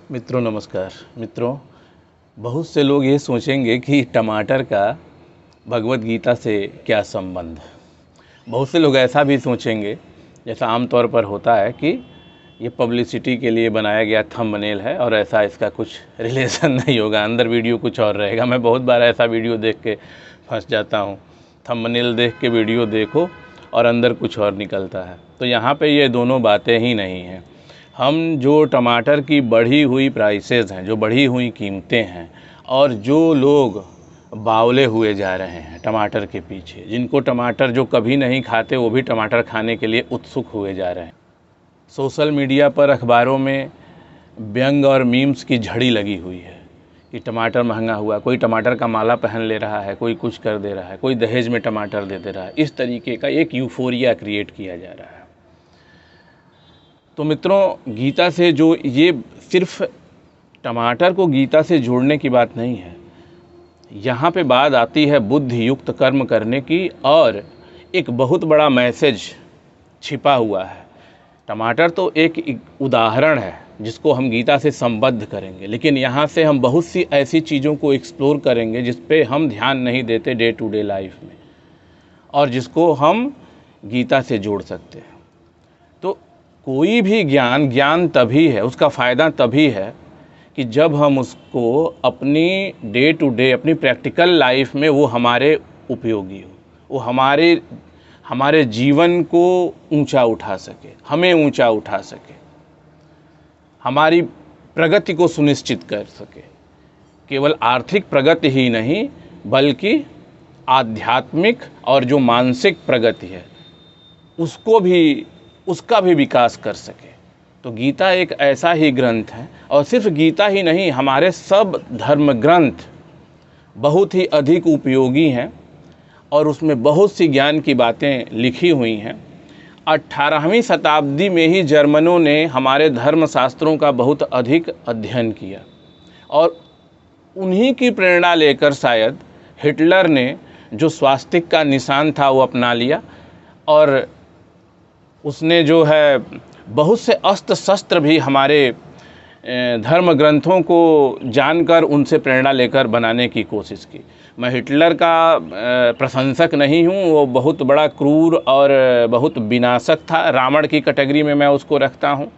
मित्रों नमस्कार। मित्रों, बहुत से लोग ये सोचेंगे कि टमाटर का भगवत गीता से क्या संबंध। बहुत से लोग ऐसा भी सोचेंगे, जैसा आमतौर पर होता है, कि ये पब्लिसिटी के लिए बनाया गया थंबनेल है और ऐसा इसका कुछ रिलेशन नहीं होगा, अंदर वीडियो कुछ और रहेगा। मैं बहुत बार ऐसा वीडियो देख के फंस जाता हूँ। थंबनेल देख के वीडियो देखो और अंदर कुछ और निकलता है। तो यहाँ पे ये दोनों बातें ही नहीं हैं। हम जो टमाटर की बढ़ी हुई प्राइसेस हैं, जो बढ़ी हुई कीमतें हैं, और जो लोग बावले हुए जा रहे हैं टमाटर के पीछे, जिनको टमाटर जो कभी नहीं खाते वो भी टमाटर खाने के लिए उत्सुक हुए जा रहे हैं। सोशल मीडिया पर, अखबारों में व्यंग और मीम्स की झड़ी लगी हुई है कि टमाटर महंगा हुआ, कोई टमाटर का माला पहन ले रहा है, कोई कुछ कर दे रहा है, कोई दहेज में टमाटर दे दे रहा है। इस तरीके का एक यूफोरिया क्रिएट किया जा रहा है। तो मित्रों, गीता से जो ये सिर्फ टमाटर को गीता से जोड़ने की बात नहीं है, यहाँ पे बात आती है बुद्धि युक्त कर्म करने की, और एक बहुत बड़ा मैसेज छिपा हुआ है। टमाटर तो एक उदाहरण है जिसको हम गीता से संबद्ध करेंगे, लेकिन यहाँ से हम बहुत सी ऐसी चीज़ों को एक्सप्लोर करेंगे जिस पे हम ध्यान नहीं देते डे टू डे लाइफ में, और जिसको हम गीता से जोड़ सकते हैं। तो कोई भी ज्ञान तभी है, उसका फ़ायदा तभी है कि जब हम उसको अपनी डे टू डे, अपनी प्रैक्टिकल लाइफ में वो हमारे उपयोगी हो, वो हमारे जीवन को ऊंचा उठा सके, हमें ऊंचा उठा सके, हमारी प्रगति को सुनिश्चित कर सके। केवल आर्थिक प्रगति ही नहीं, बल्कि आध्यात्मिक और जो मानसिक प्रगति है उसका भी विकास कर सके। तो गीता एक ऐसा ही ग्रंथ है, और सिर्फ गीता ही नहीं, हमारे सब धर्म ग्रंथ बहुत ही अधिक उपयोगी हैं और उसमें बहुत सी ज्ञान की बातें लिखी हुई हैं। 18वीं शताब्दी में ही जर्मनों ने हमारे धर्म शास्त्रों का बहुत अधिक अध्ययन किया, और उन्हीं की प्रेरणा लेकर शायद हिटलर ने जो स्वास्तिक का निशान था वो अपना लिया, और उसने जो है बहुत से अस्त्र शस्त्र भी हमारे धर्म ग्रंथों को जानकर उनसे प्रेरणा लेकर बनाने की कोशिश की। मैं हिटलर का प्रशंसक नहीं हूँ, वो बहुत बड़ा क्रूर और बहुत विनाशक था। रावण की कैटेगरी में मैं उसको रखता हूँ।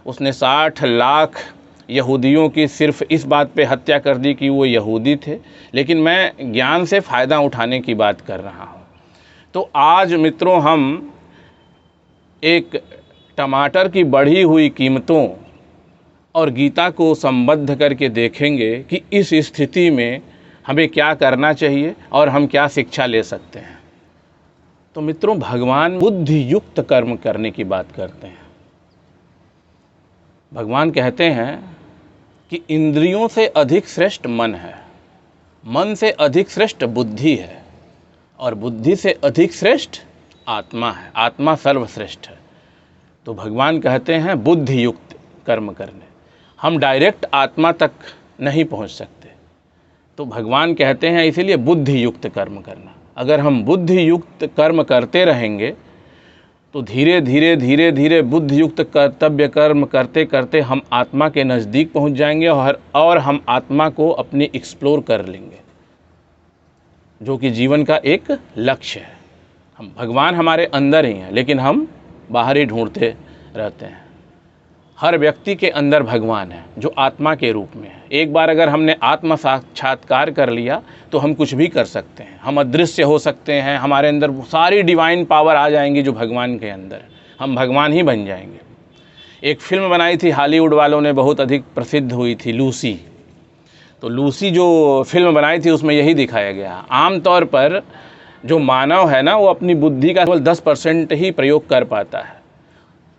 उसने 60 लाख यहूदियों की सिर्फ इस बात पे हत्या कर दी कि वो यहूदी थे। लेकिन मैं ज्ञान से फ़ायदा उठाने की बात कर रहा हूँ। तो आज मित्रों, हम एक टमाटर की बढ़ी हुई कीमतों और गीता को संबद्ध करके देखेंगे कि इस स्थिति में हमें क्या करना चाहिए और हम क्या शिक्षा ले सकते हैं। तो मित्रों, भगवान बुद्धि युक्त कर्म करने की बात करते हैं। भगवान कहते हैं कि इंद्रियों से अधिक श्रेष्ठ मन है, मन से अधिक श्रेष्ठ बुद्धि है, और बुद्धि से अधिक श्रेष्ठ आत्मा है, आत्मा सर्वश्रेष्ठ है। तो भगवान कहते हैं बुद्धि युक्त कर्म करने। हम डायरेक्ट आत्मा तक नहीं पहुंच सकते, तो भगवान कहते हैं इसीलिए बुद्धि युक्त कर्म करना। अगर हम बुद्धि युक्त कर्म करते रहेंगे तो धीरे धीरे बुद्धि युक्त कर्तव्य कर्म करते करते हम आत्मा के नज़दीक पहुंच जाएंगे, और हम आत्मा को अपनी एक्सप्लोर कर लेंगे, जो कि जीवन का एक लक्ष्य है। हम भगवान हमारे अंदर ही हैं, लेकिन हम बाहर ही ढूंढते रहते हैं। हर व्यक्ति के अंदर भगवान है जो आत्मा के रूप में है। एक बार अगर हमने आत्म साक्षात्कार कर लिया तो हम कुछ भी कर सकते हैं, हम अदृश्य हो सकते हैं, हमारे अंदर सारी डिवाइन पावर आ जाएंगी जो भगवान के अंदर है, हम भगवान ही बन जाएंगे। एक फिल्म बनाई थी हॉलीवुड वालों ने, बहुत अधिक प्रसिद्ध हुई थी, लूसी। तो लूसी जो फिल्म बनाई थी उसमें यही दिखाया गया। आमतौर पर जो मानव है ना, वो अपनी बुद्धि का केवल 10% ही प्रयोग कर पाता है,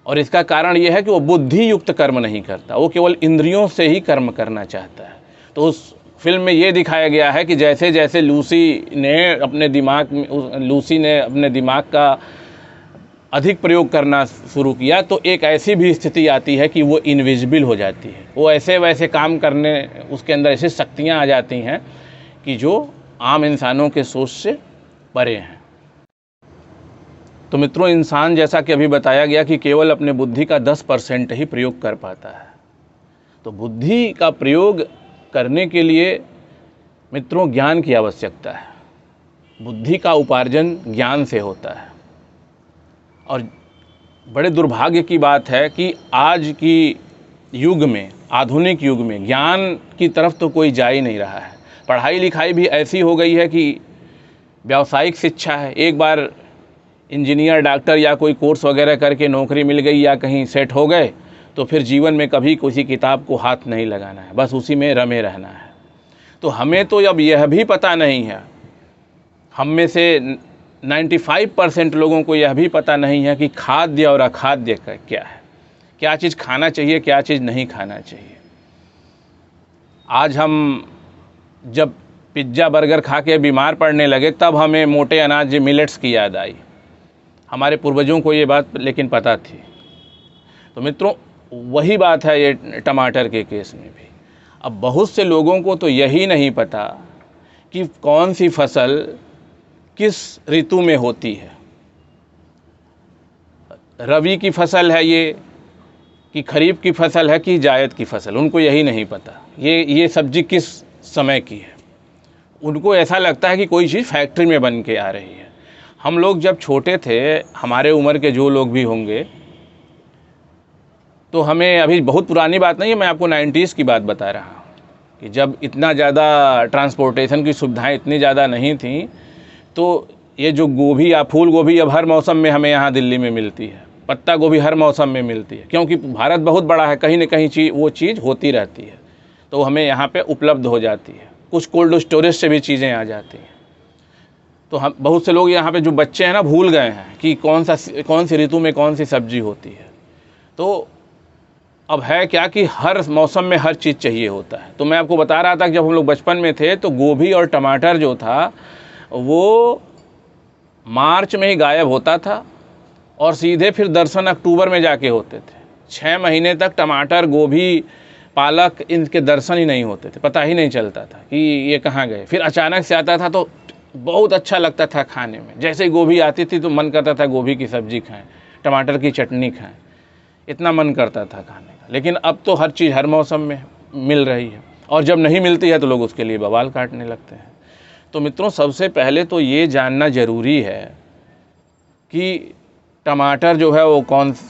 और इसका कारण ये है कि वो बुद्धि युक्त कर्म नहीं करता, वो केवल इंद्रियों से ही कर्म करना चाहता है। तो उस फिल्म में ये दिखाया गया है कि जैसे जैसे लूसी ने अपने दिमाग का अधिक प्रयोग करना शुरू किया, तो एक ऐसी भी स्थिति आती है कि वो इनविजिबल हो जाती है। वो ऐसे वैसे काम करने, उसके अंदर ऐसी शक्तियाँ आ जाती हैं कि जो आम इंसानों के सोच से परे हैं। तो मित्रों, इंसान, जैसा कि अभी बताया गया, कि केवल अपने बुद्धि का 10% ही प्रयोग कर पाता है। तो बुद्धि का प्रयोग करने के लिए मित्रों ज्ञान की आवश्यकता है। बुद्धि का उपार्जन ज्ञान से होता है। और बड़े दुर्भाग्य की बात है कि आज की युग में, आधुनिक युग में ज्ञान की तरफ तो कोई जा ही नहीं रहा है। पढ़ाई लिखाई भी ऐसी हो गई है कि व्यावसायिक शिक्षा है, एक बार इंजीनियर, डॉक्टर या कोई कोर्स वगैरह करके नौकरी मिल गई या कहीं सेट हो गए तो फिर जीवन में कभी किसी किताब को हाथ नहीं लगाना है, बस उसी में रमे रहना है। तो हमें तो अब यह भी पता नहीं है, हम में से 95% लोगों को यह भी पता नहीं है कि खाद्य और अखाद्य क्या है, क्या चीज़ खाना चाहिए, क्या चीज़ नहीं खाना चाहिए। आज हम जब पिज्ज़ा बर्गर खा के बीमार पड़ने लगे तब हमें मोटे अनाज मिलेट्स की याद आई। हमारे पूर्वजों को ये बात लेकिन पता थी। तो मित्रों वही बात है ये टमाटर के केस में भी। अब बहुत से लोगों को तो यही नहीं पता कि कौन सी फसल किस ऋतु में होती है। रबी की फसल है ये कि खरीफ की फसल है कि जायद की फसल, उनको यही नहीं पता ये सब्जी किस समय की है। उनको ऐसा लगता है कि कोई चीज़ फैक्ट्री में बन के आ रही है। हम लोग जब छोटे थे, हमारे उम्र के जो लोग भी होंगे, तो हमें, अभी बहुत पुरानी बात नहीं है, मैं आपको 90s की बात बता रहा हूँ कि जब इतना ज़्यादा ट्रांसपोर्टेशन की सुविधाएं इतनी ज़्यादा नहीं थी, तो ये जो गोभी या फूल गोभी अब हर मौसम में हमें यहाँ दिल्ली में मिलती है, पत्ता गोभी हर मौसम में मिलती है, क्योंकि भारत बहुत बड़ा है, कहीं न कहीं वो चीज़ होती रहती है, तो हमें यहाँ पे उपलब्ध हो जाती है। कुछ कोल्ड स्टोरेज से भी चीज़ें आ जाती हैं। तो हम, बहुत से लोग यहाँ पे जो बच्चे हैं ना, भूल गए हैं कि कौन सी ऋतु में कौन सी सब्जी होती है। तो अब है क्या कि हर मौसम में हर चीज़ चाहिए होता है। तो मैं आपको बता रहा था कि जब हम लोग बचपन में थे तो गोभी और टमाटर जो था वो मार्च में ही गायब होता था और सीधे फिर दर्शन अक्टूबर में जाके होते थे। 6 महीने तक टमाटर, गोभी, पालक, इनके दर्शन ही नहीं होते थे, पता ही नहीं चलता था कि ये कहाँ गए। फिर अचानक से आता था तो बहुत अच्छा लगता था खाने में। जैसे ही गोभी आती थी तो मन करता था गोभी की सब्ज़ी खाएं, टमाटर की चटनी खाएं, इतना मन करता था खाने का। लेकिन अब तो हर चीज़ हर मौसम में मिल रही है और जब नहीं मिलती है तो लोग उसके लिए बवाल काटने लगते हैं। तो मित्रों सबसे पहले तो ये जानना ज़रूरी है कि टमाटर जो है वो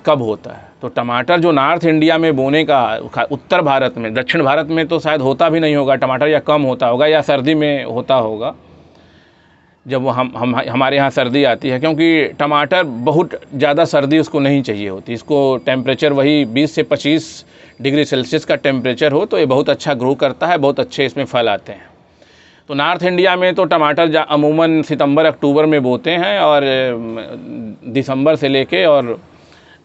कब होता है। तो टमाटर जो नॉर्थ इंडिया में बोने का, उत्तर भारत में, दक्षिण भारत में तो शायद होता भी नहीं होगा टमाटर, या कम होता होगा, या सर्दी में होता होगा जब वो हमारे यहाँ सर्दी आती है, क्योंकि टमाटर बहुत ज़्यादा सर्दी उसको नहीं चाहिए होती। इसको टेम्परेचर वही 20 से 25 डिग्री सेल्सियस का टेम्परेचर हो तो ये बहुत अच्छा ग्रो करता है, बहुत अच्छे इसमें फल आते हैं। तो नॉर्थ इंडिया में तो टमाटर अमूमन सितंबर अक्टूबर में बोते हैं और दिसंबर से लेके और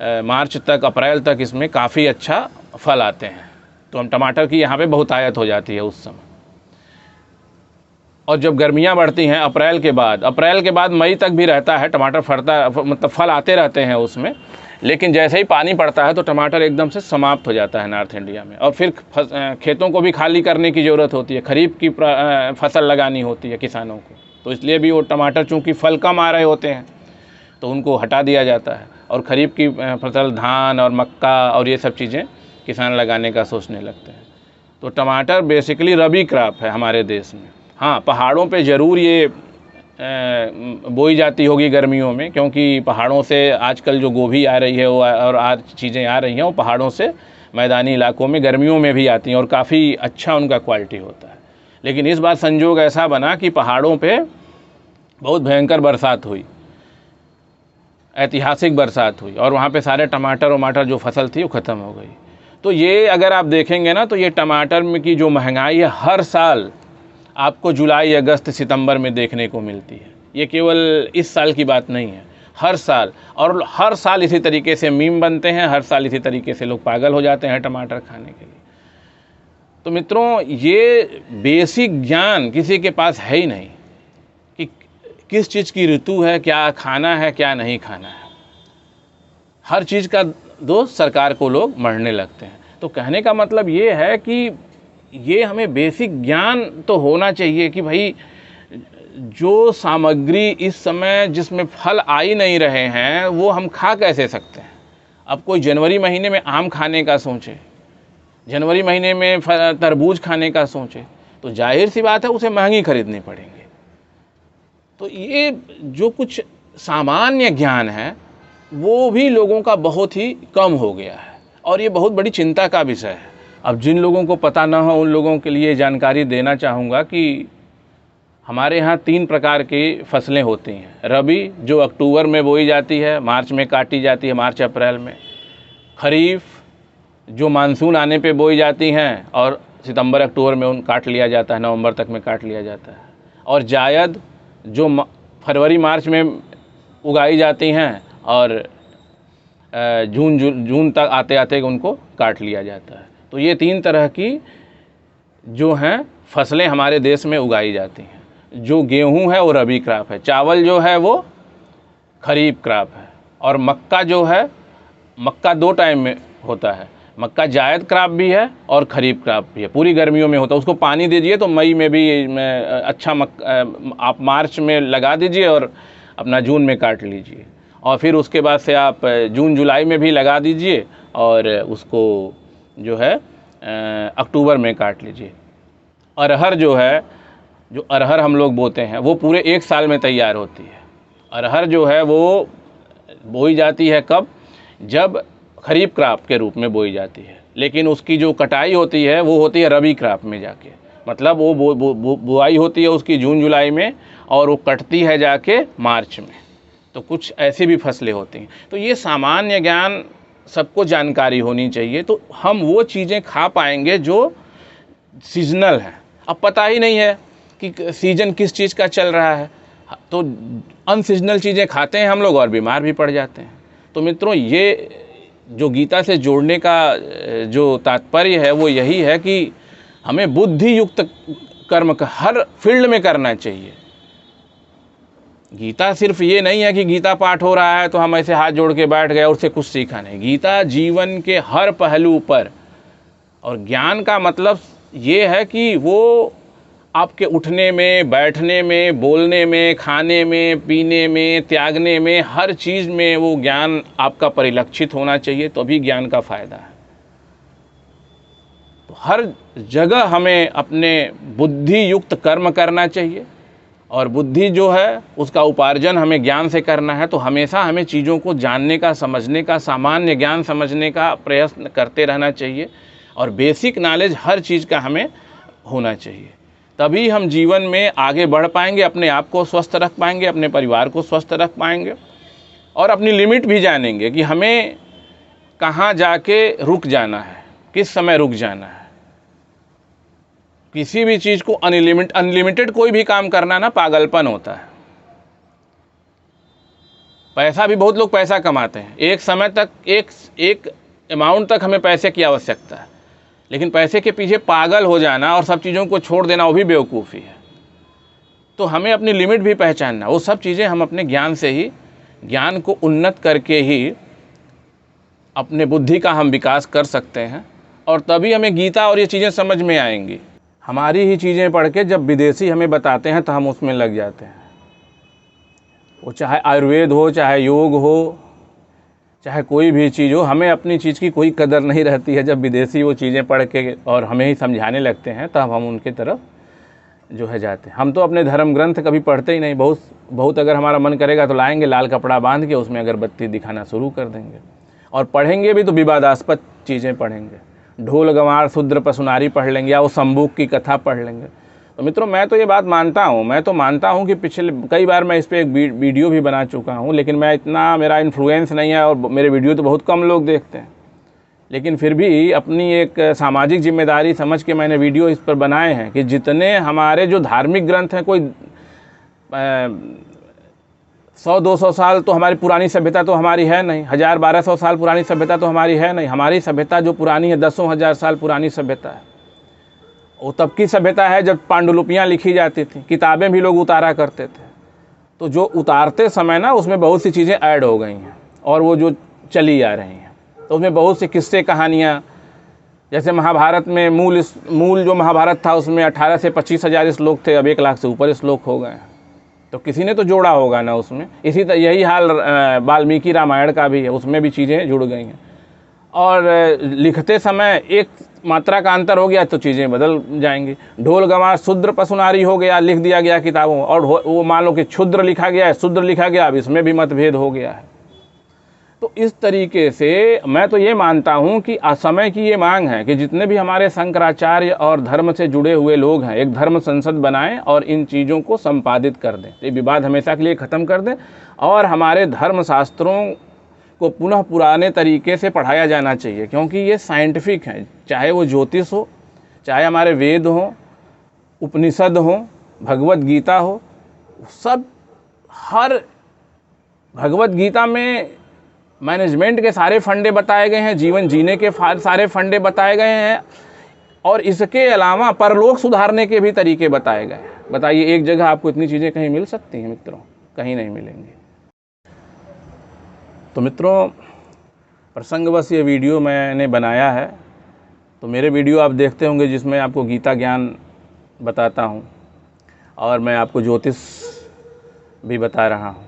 मार्च तक, अप्रैल तक इसमें काफ़ी अच्छा फल आते हैं। तो हम टमाटर की यहाँ पे बहुत आयत हो जाती है उस समय। और जब गर्मियाँ बढ़ती हैं अप्रैल के बाद मई तक भी रहता है टमाटर, फलता, मतलब फल आते रहते हैं उसमें। लेकिन जैसे ही पानी पड़ता है तो टमाटर एकदम से समाप्त हो जाता है नॉर्थ इंडिया में। और फिर खेतों को भी खाली करने की ज़रूरत होती है, खरीफ की फसल लगानी होती है किसानों को, तो इसलिए भी वो टमाटर चूँकि फल कम आ रहे होते हैं तो उनको हटा दिया जाता है और खरीफ की फसल, धान और मक्का और ये सब चीज़ें किसान लगाने का सोचने लगते हैं। तो टमाटर बेसिकली रबी क्रॉप है हमारे देश में। हाँ, पहाड़ों पे ज़रूर ये बोई जाती होगी गर्मियों में, क्योंकि पहाड़ों से आजकल जो गोभी आ रही है वो और आज चीज़ें आ रही हैं वो पहाड़ों से मैदानी इलाकों में गर्मियों में भी आती हैं और काफ़ी अच्छा उनका क्वालिटी होता है। लेकिन इस बार संजोग ऐसा बना कि पहाड़ों पे बहुत भयंकर बरसात हुई, ऐतिहासिक बरसात हुई, और वहाँ पे सारे टमाटर जो फसल थी वो ख़त्म हो गई। तो ये अगर आप देखेंगे ना तो ये टमाटर में की जो महंगाई है हर साल आपको जुलाई, अगस्त, सितंबर में देखने को मिलती है। ये केवल इस साल की बात नहीं है, हर साल। और हर साल इसी तरीके से मीम बनते हैं, हर साल इसी तरीके से लोग पागल हो जाते हैं टमाटर खाने के लिए। तो मित्रों ये बेसिक ज्ञान किसी के पास है ही नहीं कि किस चीज़ की ऋतु है, क्या खाना है, क्या नहीं खाना है। हर चीज़ का दोष सरकार को लोग मढ़ने लगते हैं। तो कहने का मतलब ये है कि ये हमें बेसिक ज्ञान तो होना चाहिए कि भाई जो सामग्री इस समय जिसमें फल आ ही नहीं रहे हैं वो हम खा कैसे सकते हैं। अब कोई जनवरी महीने में आम खाने का सोचे जनवरी महीने में तरबूज खाने का सोचे तो जाहिर सी बात है उसे महंगी खरीदनी पड़ेंगे। तो ये जो कुछ सामान्य ज्ञान है वो भी लोगों का बहुत ही कम हो गया है और ये बहुत बड़ी चिंता का विषय है। अब जिन लोगों को पता ना हो उन लोगों के लिए जानकारी देना चाहूँगा कि हमारे यहाँ 3 प्रकार की फसलें होती हैं। रबी जो अक्टूबर में बोई जाती है, मार्च में काटी जाती है, मार्च अप्रैल में। खरीफ जो मानसून आने पे बोई जाती हैं और सितंबर अक्टूबर में उन काट लिया जाता है, नवंबर तक में काट लिया जाता है। और जायद जो फरवरी मार्च में उगाई जाती हैं और जून तक आते आते उनको काट लिया जाता है। तो ये 3 तरह की जो हैं फसलें हमारे देश में उगाई जाती हैं। जो गेहूं है वो रबी क्रॉप है, चावल जो है वो खरीफ क्रॉप है, और मक्का जो है, मक्का 2 टाइम में होता है। मक्का जायद क्रॉप भी है और खरीफ क्रॉप भी है, पूरी गर्मियों में होता है। उसको पानी दीजिए तो मई में भी अच्छा आप मार्च में लगा दीजिए और अपना जून में काट लीजिए, और फिर उसके बाद से आप जून जुलाई में भी लगा दीजिए और उसको जो है अक्टूबर में काट लीजिए। अरहर जो है, जो अरहर हम लोग बोते हैं वो पूरे 1 साल में तैयार होती है। अरहर जो है वो बोई जाती है कब? जब खरीफ क्रॉप के रूप में बोई जाती है, लेकिन उसकी जो कटाई होती है वो होती है रबी क्रॉप में जाके। मतलब वो बुआई होती है उसकी जून जुलाई में और वो कटती है जाके मार्च में। तो कुछ ऐसी भी फसलें होती हैं। तो ये सामान्य ज्ञान सबको जानकारी होनी चाहिए, तो हम वो चीज़ें खा पाएंगे जो सीजनल हैं। अब पता ही नहीं है कि सीजन किस चीज़ का चल रहा है, तो अनसीजनल चीज़ें खाते हैं हम लोग और बीमार भी पड़ जाते हैं। तो मित्रों, ये जो गीता से जोड़ने का जो तात्पर्य है वो यही है कि हमें बुद्धि युक्त कर्म का हर फील्ड में करना चाहिए। गीता सिर्फ ये नहीं है कि गीता पाठ हो रहा है तो हम ऐसे हाथ जोड़ के बैठ गए और उससे कुछ सीखा नहीं। गीता जीवन के हर पहलू पर, और ज्ञान का मतलब ये है कि वो आपके उठने में, बैठने में, बोलने में, खाने में, पीने में, त्यागने में, हर चीज़ में वो ज्ञान आपका परिलक्षित होना चाहिए, तो भी ज्ञान का फ़ायदा है। तो हर जगह हमें अपने बुद्धि युक्त कर्म करना चाहिए, और बुद्धि जो है उसका उपार्जन हमें ज्ञान से करना है। तो हमेशा हमें चीज़ों को जानने का, समझने का, सामान्य ज्ञान समझने का प्रयत्न करते रहना चाहिए, और बेसिक नॉलेज हर चीज़ का हमें होना चाहिए। तभी हम जीवन में आगे बढ़ पाएंगे, अपने आप को स्वस्थ रख पाएंगे, अपने परिवार को स्वस्थ रख पाएंगे, और अपनी लिमिट भी जानेंगे कि हमें कहाँ जाके रुक जाना है, किस समय रुक जाना है। किसी भी चीज़ को अनलिमिटेड कोई भी काम करना ना पागलपन होता है। पैसा भी, बहुत लोग पैसा कमाते हैं, एक समय तक एक अमाउंट तक हमें पैसे की आवश्यकता है, लेकिन पैसे के पीछे पागल हो जाना और सब चीज़ों को छोड़ देना वो भी बेवकूफ़ी है। तो हमें अपनी लिमिट भी पहचानना, वो सब चीज़ें हम अपने ज्ञान से ही, ज्ञान को उन्नत करके ही अपने बुद्धि का हम विकास कर सकते हैं, और तभी हमें गीता और ये चीज़ें समझ में आएंगी। हमारी ही चीज़ें पढ़ के जब विदेशी हमें बताते हैं तो हम उसमें लग जाते हैं। वो चाहे आयुर्वेद हो, चाहे योग हो, चाहे कोई भी चीज़ हो, हमें अपनी चीज़ की कोई कदर नहीं रहती है। जब विदेशी वो चीज़ें पढ़ के और हमें ही समझाने लगते हैं तब हम उनके तरफ जो है जाते हैं। हम तो अपने धर्म ग्रंथ कभी पढ़ते ही नहीं। बहुत अगर हमारा मन करेगा तो लाएंगे, लाल कपड़ा बांध के उसमें अगरबत्ती दिखाना शुरू कर देंगे, और पढ़ेंगे भी तो विवादास्पद चीज़ें पढ़ेंगे। ढोल गंवार शूद्र पसुनारी पढ़ लेंगे, या वो शंबुक की कथा पढ़ लेंगे। तो मित्रों, मैं तो ये बात मानता हूँ कि पिछले कई बार मैं इस पर एक वीडियो भी बना चुका हूँ, लेकिन मैं इतना, मेरा इन्फ्लुएंस नहीं है और मेरे वीडियो तो बहुत कम लोग देखते हैं, लेकिन फिर भी अपनी एक सामाजिक जिम्मेदारी समझ के मैंने वीडियो इस पर बनाए हैं कि जितने हमारे जो धार्मिक ग्रंथ हैं, कोई 100-200 साल तो हमारी पुरानी सभ्यता तो हमारी है नहीं, 1000-1200 साल पुरानी सभ्यता तो हमारी है नहीं। हमारी सभ्यता जो पुरानी है 10,000 साल पुरानी सभ्यता है। वो तब की सभ्यता है जब पांडुलिपियाँ लिखी जाती थी, किताबें भी लोग उतारा करते थे। तो जो उतारते समय ना उसमें बहुत सी चीज़ें ऐड हो गई हैं और वो जो चली आ रही हैं, तो उसमें बहुत सी किस्से कहानियाँ, जैसे महाभारत में मूल जो महाभारत था उसमें 18 से 25 हज़ार श्लोक थे, अब 1 लाख से ऊपर श्लोक हो गए हैं। तो किसी ने तो जोड़ा होगा ना उसमें। यही हाल वाल्मीकि रामायण का भी है, उसमें भी चीज़ें जुड़ गई हैं। और लिखते समय एक मात्रा का अंतर हो गया तो चीज़ें बदल जाएंगी। ढोल गवार शूद्र पशुनारी हो गया, लिख दिया गया किताबों, और वो मान लो कि क्षुद्र लिखा गया है, शूद्र लिखा गया, अब इसमें भी मतभेद हो गया है। तो इस तरीके से मैं तो ये मानता हूँ कि समय की ये मांग है कि जितने भी हमारे शंकराचार्य और धर्म से जुड़े हुए लोग हैं, एक धर्म संसद बनाएं और इन चीज़ों को संपादित कर दें, ये विवाद हमेशा के लिए ख़त्म कर दें, और हमारे धर्म शास्त्रों को पुनः पुराने तरीके से पढ़ाया जाना चाहिए, क्योंकि ये साइंटिफिक है। चाहे वो ज्योतिष हो, चाहे हमारे वेद हों, उपनिषद हों, भगवत गीता हो, सब हर भगवत गीता में मैनेजमेंट के सारे फंडे बताए गए हैं, जीवन जीने के सारे फंडे बताए गए हैं, और इसके अलावा परलोक सुधारने के भी तरीके बताए गए हैं। बताइए, एक जगह आपको इतनी चीज़ें कहीं मिल सकती हैं मित्रों? कहीं नहीं मिलेंगी। तो मित्रों, प्रसंगवश ये वीडियो मैंने बनाया है, तो मेरे वीडियो आप देखते होंगे जिसमें आपको गीता ज्ञान बताता हूँ, और मैं आपको ज्योतिष भी बता रहा हूँ।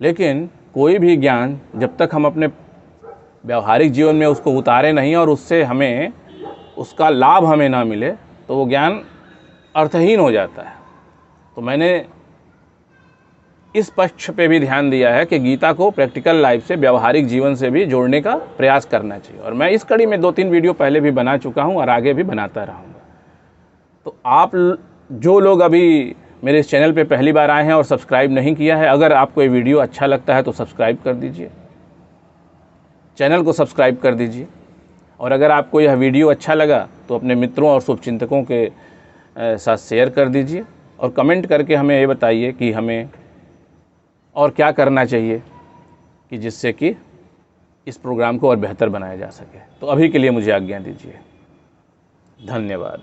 लेकिन कोई भी ज्ञान जब तक हम अपने व्यवहारिक जीवन में उसको उतारे नहीं और उससे हमें उसका लाभ हमें ना मिले, तो वो ज्ञान अर्थहीन हो जाता है। तो मैंने इस पक्ष पे भी ध्यान दिया है कि गीता को प्रैक्टिकल लाइफ से, व्यवहारिक जीवन से भी जोड़ने का प्रयास करना चाहिए, और मैं इस कड़ी में 2-3 वीडियो पहले भी बना चुका हूँ और आगे भी बनाता रहूँगा। तो आप जो लोग अभी मेरे इस चैनल पे पहली बार आए हैं और सब्सक्राइब नहीं किया है, अगर आपको ये वीडियो अच्छा लगता है तो सब्सक्राइब कर दीजिए, चैनल को सब्सक्राइब कर दीजिए। और अगर आपको यह वीडियो अच्छा लगा तो अपने मित्रों और शुभचिंतकों के साथ शेयर कर दीजिए, और कमेंट करके हमें ये बताइए कि हमें और क्या करना चाहिए कि जिससे कि इस प्रोग्राम को और बेहतर बनाया जा सके। तो अभी के लिए मुझे आज्ञा दीजिए। धन्यवाद।